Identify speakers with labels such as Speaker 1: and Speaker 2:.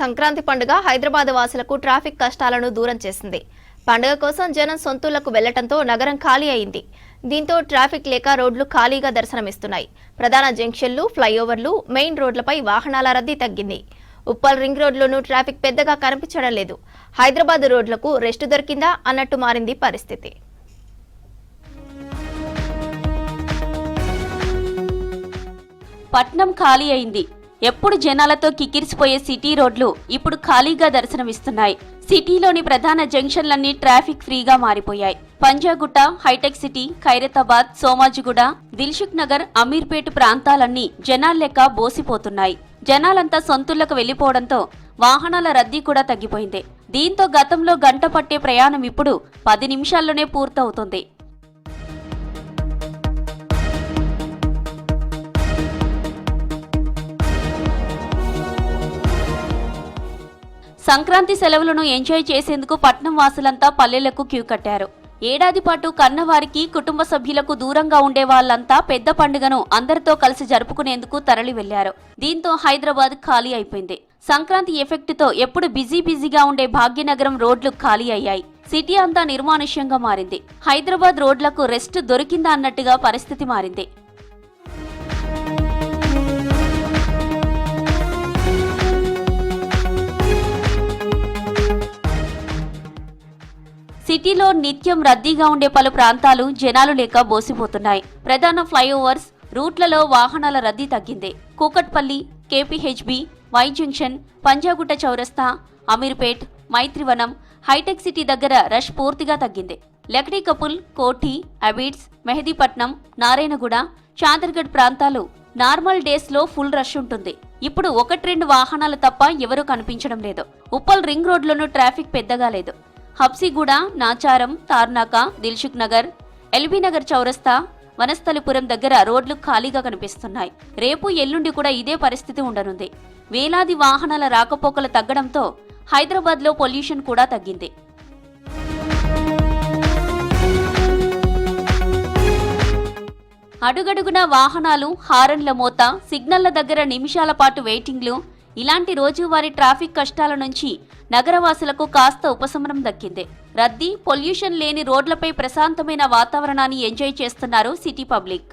Speaker 1: సంక్రాంతి పండుగ హైదరాబాద్ వాసులకు ట్రాఫిక్ కష్టాలను దూరం చేసింది. పండుగ కోసం జనం సొంతూళ్లకు వెళ్లటంతో నగరం ఖాళీ అయింది. దీంతో ట్రాఫిక్ లేక రోడ్లు ఖాళీగా దర్శనమిస్తున్నాయి. ప్రధాన జంక్షన్లు, ఫ్లైఓవర్లు, మెయిన్ రోడ్లపై వాహనాల రద్దీ తగ్గింది. ఉప్పల్ రింగ్ రోడ్లోనూ ట్రాఫిక్ పెద్దగా కనిపించడం లేదు. హైదరాబాద్ రోడ్లకు రెస్ట్ దొరికిందా అన్నట్టు మారింది పరిస్థితి.
Speaker 2: పట్నం ఖాళీ అయింది. ఎప్పుడు జనాలతో కిక్కిరిసిపోయే సిటీ రోడ్లు ఇప్పుడు ఖాళీగా దర్శనమిస్తున్నాయి. సిటీలోని ప్రధాన జంక్షన్లన్నీ ట్రాఫిక్ ఫ్రీగా మారిపోయాయి. పంజాగుట్ట, హైటెక్ సిటీ, ఖైరతాబాద్, సోమాజిగూడ, దిల్సుఖ్ నగర్, అమీర్పేట ప్రాంతాలన్నీ జనాల్లెక్క బోసిపోతున్నాయి. జనాలంతా సొంతూళ్లకు వెళ్లిపోవడంతో వాహనాల రద్దీ కూడా తగ్గిపోయింది. దీంతో గతంలో గంట పట్టే ప్రయాణం ఇప్పుడు 10 నిమిషాల్లోనే పూర్తవుతుంది. సంక్రాంతి సెలవులను ఎంజాయ్ చేసేందుకు పట్నం వాసులంతా పల్లెలకు క్యూ కట్టారు. ఏడాది పాటు కన్నవారికి, కుటుంబ సభ్యులకు దూరంగా ఉండే వాళ్లంతా పెద్ద పండుగను అందరితో కలిసి జరుపుకునేందుకు తరలి వెళ్లారు. దీంతో హైదరాబాద్ ఖాళీ అయిపోయింది. సంక్రాంతి ఎఫెక్ట్తో ఎప్పుడు బిజీగా ఉండే భాగ్యనగరం రోడ్లు ఖాళీ అయ్యాయి. సిటీ అంతా నిర్మానుష్యంగా మారింది. హైదరాబాద్ రోడ్లకు రెస్ట్ దొరికిందా అన్నట్టుగా పరిస్థితి మారింది. సిటీలో నిత్యం రద్దీగా ఉండే పలు ప్రాంతాలు జనాలు లేక బోసిపోతున్నాయి. ప్రధాన ఫ్లైఓవర్స్, రూట్లలో వాహనాల రద్దీ తగ్గింది. Kukatpally, KPHB, Y junction, Panjagutta చౌరస్తా, అమీర్పేట్, మైత్రివనం, హైటెక్ సిటీ దగ్గర రష్ పూర్తిగా తగ్గింది. లక్డీకపుల్, కోఠి, అబిడ్స్, మెహదీపట్నం, నారాయణగూడ, చాందర్గఢ్ ప్రాంతాలు నార్మల్ డేస్ లో ఫుల్ రష్ ఉంటుంది. ఇప్పుడు 1-2 వాహనాలు తప్ప ఎవరూ కనిపించడం లేదు. ఉప్పల్ రింగ్ రోడ్లోనూ ట్రాఫిక్ పెద్దగా లేదు. హబ్సిగూడ, నాచారం, తార్నాక, దిల్సుఖ్ నగర్, ఎల్బీ నగర్ చౌరస్తా, వనస్థలిపురం దగ్గర రోడ్లు ఖాళీగా కనిపిస్తున్నాయి. రేపు, ఎల్లుండి కూడా ఇదే పరిస్థితి ఉండనుంది. వేలాది వాహనాల రాకపోకలు తగ్గడంతో హైదరాబాద్లో పొల్యూషన్ కూడా తగ్గింది. అడుగడుగున వాహనాలు, హారన్ల మోత, సిగ్నళ్ల దగ్గర నిమిషాల పాటు వెయిటింగ్లు, ఇలాంటి రోజువారీ ట్రాఫిక్ కష్టాల నుంచి నగరవాసులకు కాస్త ఉపశమనం దక్కింది. రద్దీ, పొల్యూషన్ లేని రోడ్లపై ప్రశాంతమైన వాతావరణాన్ని ఎంజాయ్ చేస్తున్నారు సిటీ పబ్లిక్.